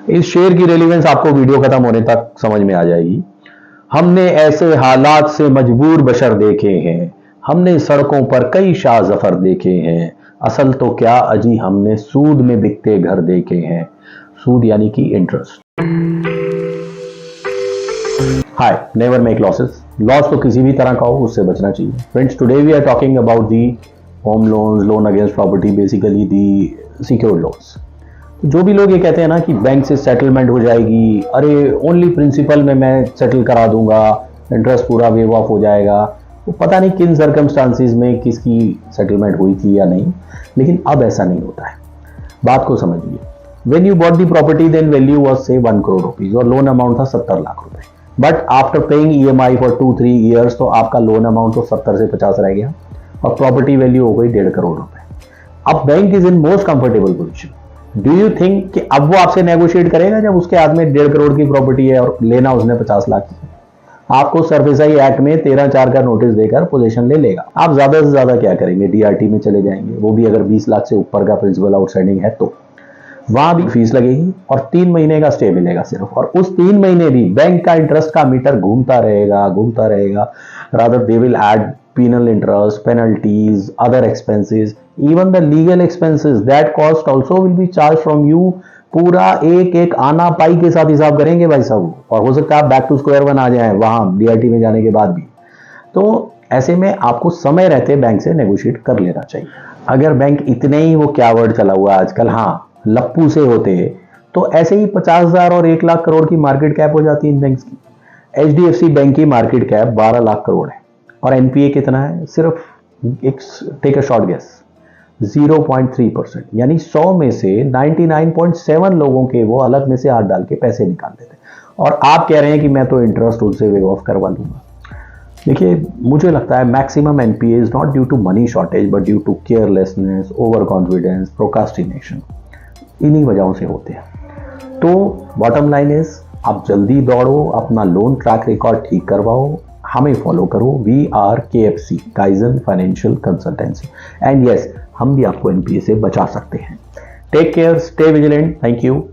इस शेर की रेलिवेंस आपको वीडियो खत्म होने तक समझ में आ जाएगी। हमने ऐसे हालात से मजबूर बशर देखे हैं, हमने सड़कों पर कई शाह जफर देखे हैं, असल तो क्या अजी हमने सूद में बिकते घर देखे हैं। सूद यानी कि interest. Hi, never make losses. Loss तो किसी भी तरह का हो उससे बचना चाहिए। Friends, today we are talking about the home loans, loan against property, basically the secured loans. जो भी लोग ये कहते हैं ना कि बैंक से सेटलमेंट हो जाएगी, अरे ओनली प्रिंसिपल में मैं सेटल करा दूंगा, इंटरेस्ट पूरा वेव ऑफ हो जाएगा, तो पता नहीं किन सर्कमस्टांसिस में किसकी सेटलमेंट हुई थी या नहीं, लेकिन अब ऐसा नहीं होता है। बात को समझिए। When you bought the property then value was से 1 करोड़ रुपीज और लोन अमाउंट था 70 लाख रुपए। But after paying EMI for 2-3 years तो आपका लोन अमाउंट तो 70 से 50 रह गया और प्रॉपर्टी वैल्यू हो गई 1.5 करोड़ रुपए। अब bank is in most comfortable position. Do you think कि अब वो आपसे नेगोशिएट करेगा जब उसके हाथ में 1.5 करोड़ की प्रॉपर्टी है और लेना उसने 50 लाख की? आपको सर्फेसाई एक्ट में 13(4) का नोटिस देकर पोजीशन ले लेगा। आप ज्यादा से ज्यादा क्या करेंगे, DRT में चले जाएंगे, वो भी अगर 20 लाख से ऊपर का प्रिंसिपल आउटस्टैंडिंग है तो वहां भी फीस लगेगी और 3 महीने का स्टे मिलेगा सिर्फ, और उस 3 महीने भी बैंक का इंटरेस्ट का मीटर घूमता रहेगा। Rather they will add penal interest, penalties, other expenses, even the legal expenses, that cost also will be charged from you। पूरा एक आना पाई के साथ हिसाब करेंगे भाई साहब, और हो सकता है आप बैक टू स्क्वायर वन आ जाएं वहां DRT में जाने के बाद भी। तो ऐसे में आपको समय रहते बैंक से नेगोशिएट कर लेना चाहिए। अगर बैंक इतने ही वो क्या वर्ड चला हुआ आजकल, हाँ लप्पू से होते हैं, तो ऐसे ही 50,000 और 1 लाख करोड़ की मार्केट कैप हो जाती है इन बैंक्स की। HDFC बैंक की मार्केट कैप 12 लाख करोड़ है और NPA कितना है? सिर्फ एक टेक अ शॉर्ट गेस, 0.3%, यानी 100 में से 99.7 लोगों के वो अलग में से हाथ डाल के पैसे निकाल देते हैं, और आप कह रहे हैं कि मैं तो इंटरेस्ट उनसे वेव ऑफ करवा लूंगा। देखिए, मुझे लगता है maximum NPA is not due to money shortage but due to carelessness, over confidence, procrastination. इन्हीं वजहों से होते हैं। तो बॉटम लाइन इज, आप जल्दी दौड़ो, अपना लोन ट्रैक रिकॉर्ड ठीक करवाओ, हमें फॉलो करो। We are KFC, Kaizen financial consultancy, and yes, हम भी आपको NPA से बचा सकते हैं। Take care, stay vigilant, thank you.